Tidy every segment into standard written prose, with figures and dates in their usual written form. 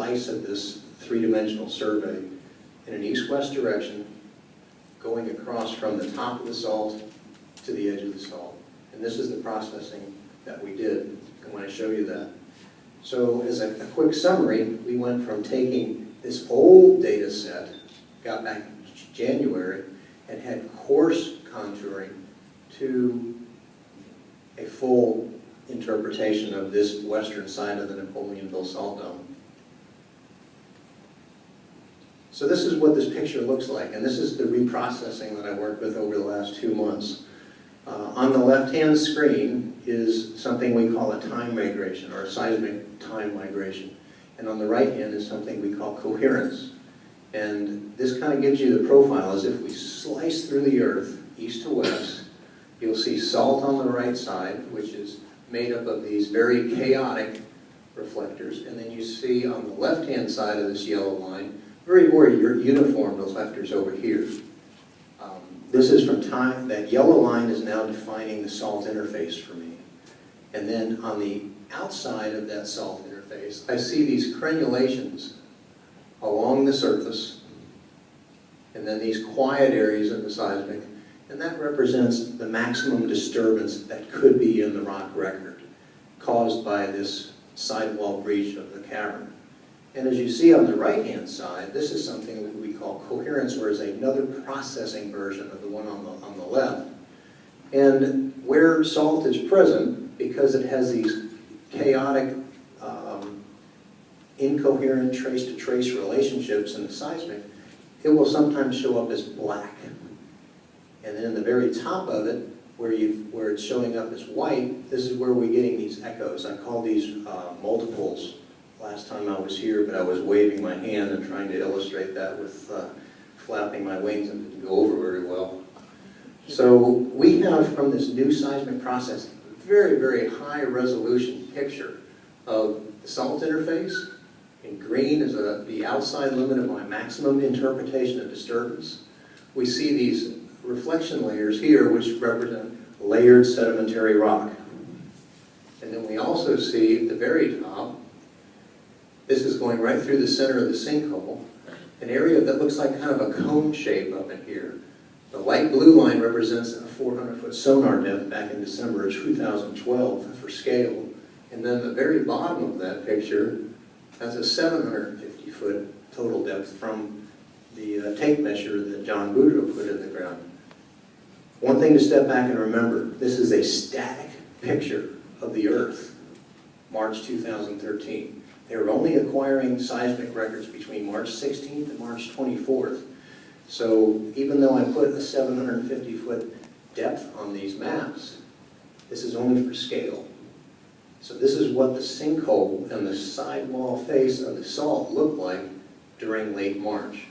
slice of this three-dimensional survey in an east-west direction, going across from the top of the salt to the edge of the salt. And this is the processing that we did. I want to show you that. So as a quick summary, we went from taking this old data set, got back in January, and had coarse contouring to a full interpretation of this western side of the Napoleonville Salt Dome. So this is what this picture looks like, and this is the reprocessing that I worked with over the last 2 months. On the left-hand screen is something we call a time migration, or a seismic time migration. And on the right hand is something we call coherence. And this kind of gives you the profile as if we slice through the earth, east to west. You'll see salt on the right side, which is made up of these very chaotic reflectors. And then you see on the left-hand side of this yellow line, very uniform reflectors over here. This is from time, that yellow line is now defining the salt interface for me. And then on the outside of that salt interface, I see these crenulations along the surface, and then these quiet areas of the seismic, and that represents the maximum disturbance that could be in the rock record caused by this sidewall breach of the cavern. And as you see on the right-hand side, this is something that we call coherence, or is another processing version of the one on the left. And where salt is present, because it has these chaotic, incoherent trace-to-trace relationships in the seismic, it will sometimes show up as black. And then in the very top of it, where it's showing up as white, this is where we're getting these echoes. I call these multiples. Last time I was here, but I was waving my hand and trying to illustrate that with flapping my wings, and didn't go over very well. So we have, from this new seismic process, a very, very high resolution picture of the salt interface. In green is the outside limit of my maximum interpretation of disturbance. We see these reflection layers here, which represent layered sedimentary rock. And then we also see at the very top, this is going right through the center of the sinkhole, an area that looks like kind of a cone shape up in here. The light blue line represents a 400-foot sonar depth back in December of 2012 for scale. And then the very bottom of that picture has a 750-foot total depth from the tape measure that John Boudreaux put in the ground. One thing to step back and remember, this is a static picture of the Earth, March 2013. They were only acquiring seismic records between March 16th and March 24th. So even though I put a 750-foot depth on these maps, this is only for scale. So this is what the sinkhole and the sidewall face of the salt looked like during late March.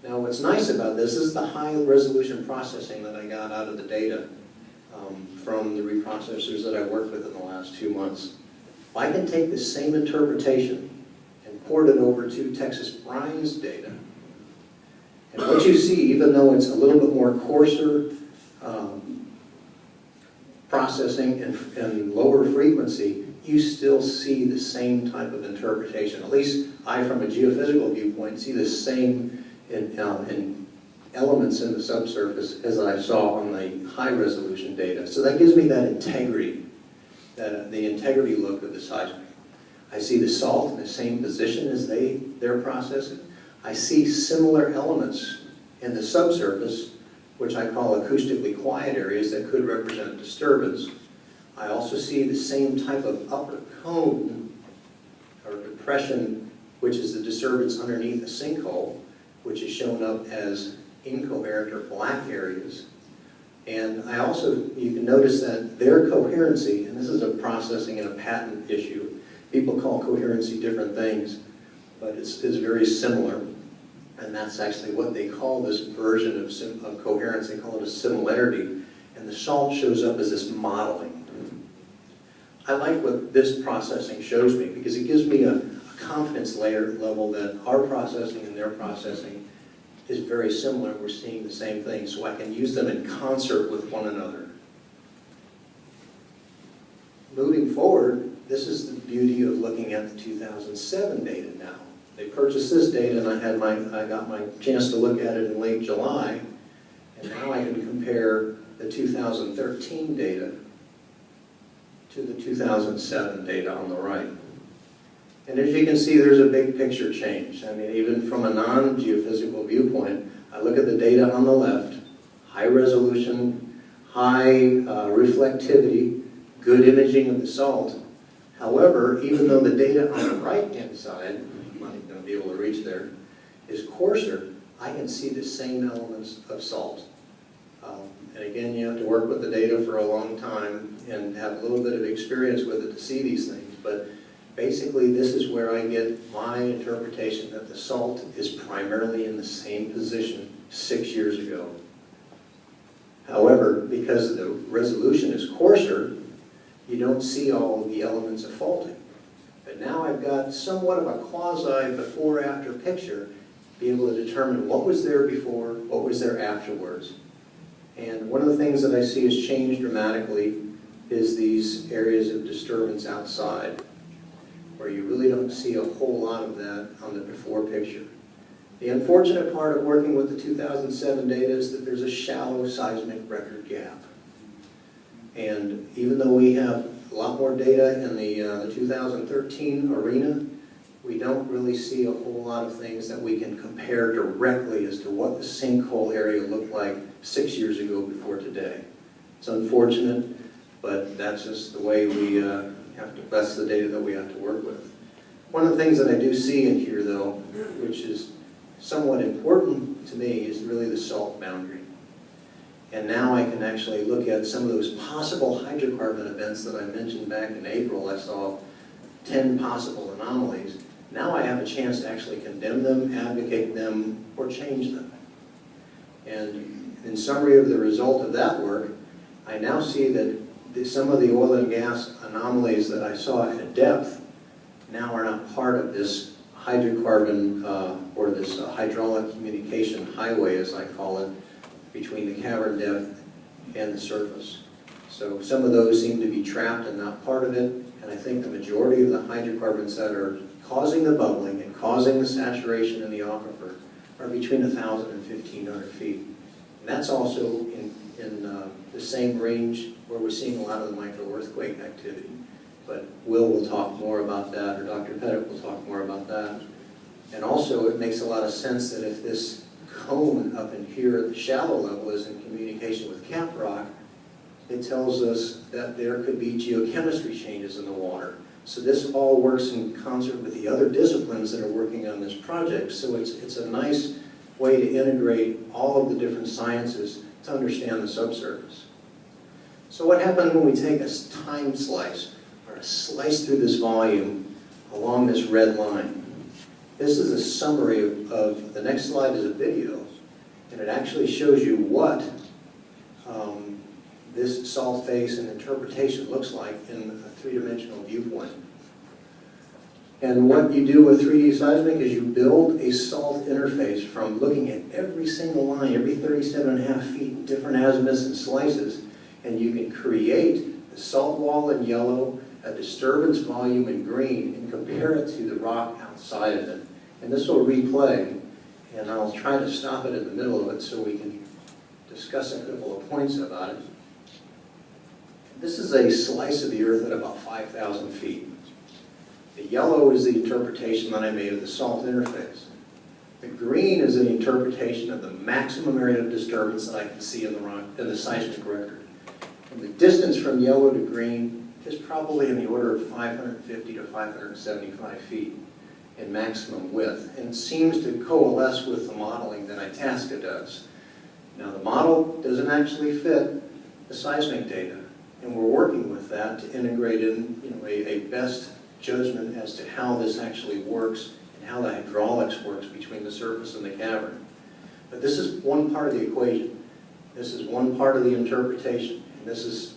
Now what's nice about this is the high resolution processing that I got out of the data from the reprocessors that I worked with in the last 2 months. I can take the same interpretation and port it over to Texas brines data. And what you see, even though it's a little bit more coarser processing and lower frequency, you still see the same type of interpretation. At least I, from a geophysical viewpoint, see the same in elements in the subsurface as I saw on the high resolution data. So that gives me that integrity. The integrity look of the seismic. I see the salt in the same position as they're processing. I see similar elements in the subsurface, which I call acoustically quiet areas that could represent disturbance. I also see the same type of upper cone or depression, which is the disturbance underneath a sinkhole, which is shown up as incoherent or black areas. And I also, you can notice that their coherency, and this is a processing and a patent issue, people call coherency different things, but it's very similar. And that's actually what they call this version of coherence. They call it a similarity. And the salt shows up as this modeling. I like what this processing shows me because it gives me a confidence layer level that our processing and their processing is very similar. We're seeing the same thing, so I can use them in concert with one another. Moving forward, this is the beauty of looking at the 2007 data now. They purchased this data and I got my chance to look at it in late July, and now I can compare the 2013 data to the 2007 data on the right. And as you can see, there's a big picture change. I mean, even from a non-geophysical viewpoint, I look at the data on the left, high resolution, high reflectivity, good imaging of the salt. However, even though the data on the right-hand side, I'm not going to be able to reach there, is coarser, I can see the same elements of salt. And again, you have to work with the data for a long time and have a little bit of experience with it to see these things. But basically, this is where I get my interpretation that the salt is primarily in the same position 6 years ago. However, because the resolution is coarser, you don't see all of the elements of faulting. But now I've got somewhat of a quasi before-after picture, be able to determine what was there before, what was there afterwards. And one of the things that I see has changed dramatically is these areas of disturbance outside, where you really don't see a whole lot of that on the before picture. The unfortunate part of working with the 2007 data is that there's a shallow seismic record gap. And even though we have a lot more data in the 2013 arena, we don't really see a whole lot of things that we can compare directly as to what the sinkhole area looked like 6 years ago before today. It's unfortunate, but that's just the way we that's the data that we have to work with. One of the things that I do see in here, though, which is somewhat important to me, is really the salt boundary. And now I can actually look at some of those possible hydrocarbon events that I mentioned back in April. I saw 10 possible anomalies. Now I have a chance to actually condemn them, advocate them, or change them. And in summary of the result of that work, I now see that some of the oil and gas anomalies that I saw at depth now are not part of this hydrocarbon or this hydraulic communication highway, as I call it, between the cavern depth and the surface. So some of those seem to be trapped and not part of it, and I think the majority of the hydrocarbons that are causing the bubbling and causing the saturation in the aquifer are between 1,000 and 1,500 feet. And that's also in the same range where we're seeing a lot of the micro-earthquake activity. But will talk more about that, or Dr. Pettit will talk more about that. And also, it makes a lot of sense that if this cone up in here at the shallow level is in communication with cap rock, it tells us that there could be geochemistry changes in the water. So this all works in concert with the other disciplines that are working on this project. So it's a nice way to integrate all of the different sciences to understand the subsurface. So what happens when we take a time slice, or a slice through this volume along this red line? This is a summary of the next slide is a video, and it actually shows you what this salt face and interpretation looks like in a three-dimensional viewpoint. And what you do with 3D seismic is you build a salt interface from looking at every single line, every 37.5 feet, different azimuths and slices, and you can create the salt wall in yellow, a disturbance volume in green, and compare it to the rock outside of it. And this will replay, and I'll try to stop it in the middle of it so we can discuss a couple of points about it. This is a slice of the earth at about 5,000 feet. The yellow is the interpretation that I made of the salt interface. The green is an interpretation of the maximum area of disturbance that I can see in the seismic record. And the distance from yellow to green is probably in the order of 550 to 575 feet in maximum width, and seems to coalesce with the modeling that Itasca does. Now, the model doesn't actually fit the seismic data, and we're working with that to integrate in a best judgment as to how this actually works and how the hydraulics works between the surface and the cavern. But this is one part of the equation. This is one part of the interpretation. And this is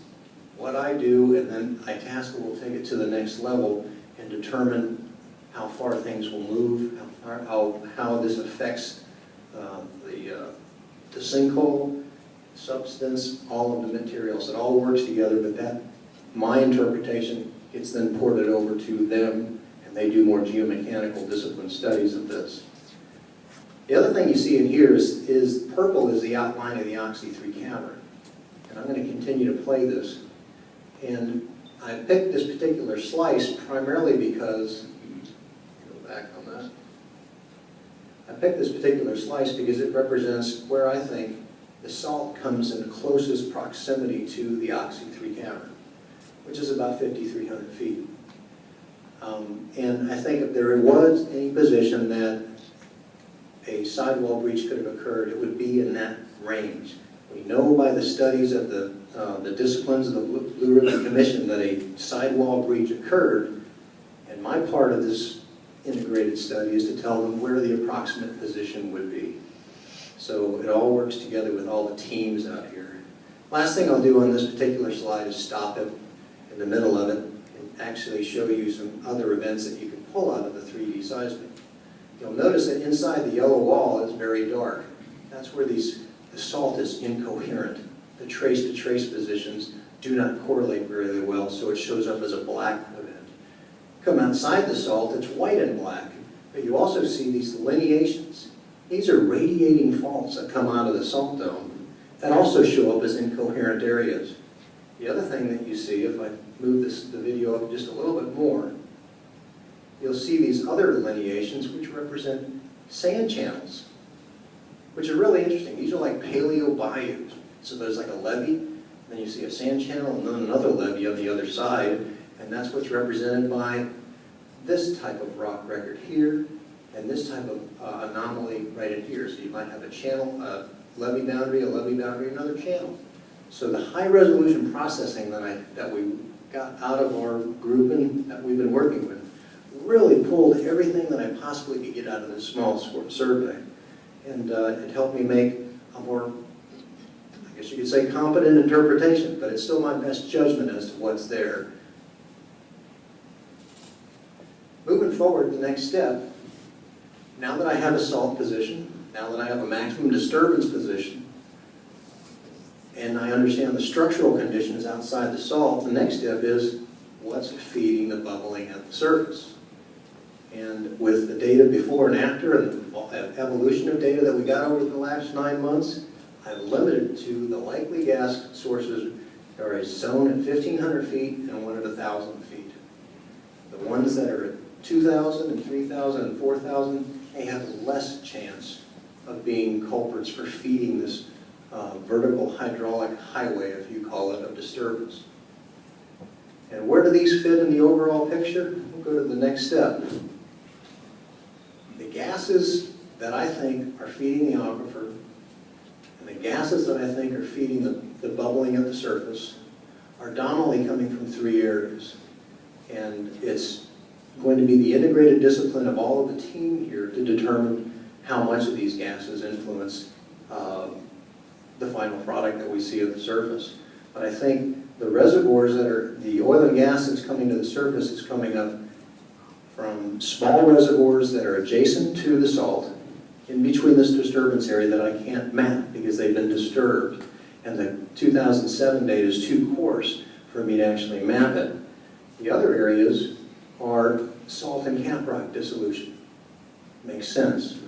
what I do, and then Itasca will take it to the next level and determine how far things will move, how this affects the sinkhole, substance, all of the materials. It all works together, but my interpretation It's then ported over to them, and they do more geomechanical discipline studies of this. The other thing you see in here is purple is the outline of the Oxy-3 cavern. And I'm going to continue to play this. And I picked this particular slice primarily because, go back on that. I picked this particular slice because it represents where I think the salt comes in closest proximity to the Oxy-3 cavern, which is about 5,300 feet. And I think if there was any position that a sidewall breach could have occurred, it would be in that range. We know by the studies of the disciplines of the Blue Ribbon Commission that a sidewall breach occurred, and my part of this integrated study is to tell them where the approximate position would be. So it all works together with all the teams out here. Last thing I'll do on this particular slide is stop it in the middle of it and actually show you some other events that you can pull out of the 3D seismic. You'll notice that inside the yellow wall is very dark. That's where the salt is incoherent. The trace-to-trace positions do not correlate very well, so it shows up as a black event. Come outside the salt, it's white and black, but you also see these delineations. These are radiating faults that come out of the salt dome that also show up as incoherent areas. The other thing that you see, if I move the video up just a little bit more, you'll see these other delineations which represent sand channels, which are really interesting. These are like paleo bayous. So there's like a levee, then you see a sand channel, and then another levee on the other side, and that's what's represented by this type of rock record here, and this type of anomaly right in here. So you might have a channel, a levee boundary, another channel. So the high resolution processing that we got out of our group and that we've been working with really pulled everything that I possibly could get out of this small survey. And it helped me make a more, I guess you could say, competent interpretation, but it's still my best judgment as to what's there. Moving forward, the next step, now that I have a salt position, now that I have a maximum disturbance position, and I understand the structural conditions outside the salt, the next step is what's feeding the bubbling at the surface. And with the data before and after and the evolution of data that we got over the last 9 months, I've limited to the likely gas sources. There are a zone at 1,500 feet and one at 1,000 feet. The ones that are at 2,000 and 3,000 and 4,000, they have less chance of being culprits for feeding this vertical hydraulic highway, if you call it, of disturbance. And where do these fit in the overall picture? We'll go to the next step. The gases that I think are feeding the aquifer, and the gases that I think are feeding the bubbling at the surface, are dominantly coming from 3 areas. And it's going to be the integrated discipline of all of the team here to determine how much of these gases influence the final product that we see at the surface. But I think the reservoirs that are, the oil and gas that's coming to the surface is coming up from small reservoirs that are adjacent to the salt, in between this disturbance area that I can't map because they've been disturbed. And the 2007 data is too coarse for me to actually map it. The other areas are salt and caprock dissolution. Makes sense.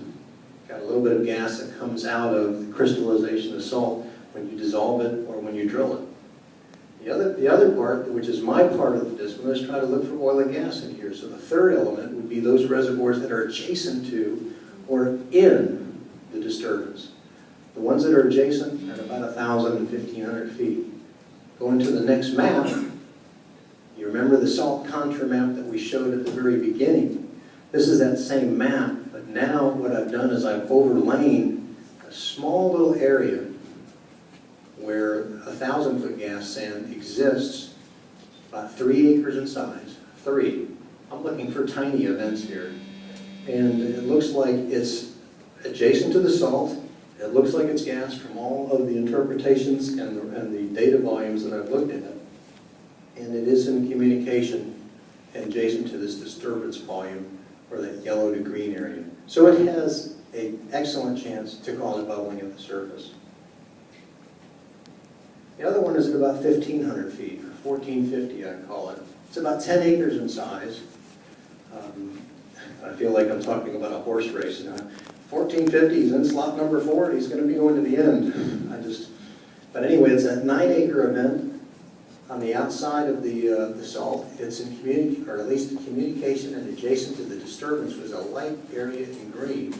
Got a little bit of gas that comes out of the crystallization of salt when you dissolve it or when you drill it. The other part, which is my part of the discipline, is try to look for oil and gas in here. So the third element would be those reservoirs that are adjacent to or in the disturbance. The ones that are adjacent are about 1,000 and 1,500 feet. Going to the next map, you remember the salt contour map that we showed at the very beginning. This is that same map, but now what I've done is I've overlain a small little area where a 1,000-foot gas sand exists, about 3 acres in size. 3. I'm looking for tiny events here. And it looks like it's adjacent to the salt. It looks like it's gas from all of the interpretations and the data volumes that I've looked at. And it is in communication adjacent to this disturbance volume, or that yellow to green area. So it has an excellent chance to cause bubbling at the surface. The other one is at about 1,500 feet, or 1,450 I call it. It's about 10 acres in size. I feel like I'm talking about a horse race. 1450, he's in slot number 4, and he's going to be going to the end. But anyway, it's a 9-acre event on the outside of the salt. It's in or at least in communication and adjacent to the disturbance was a light area in green.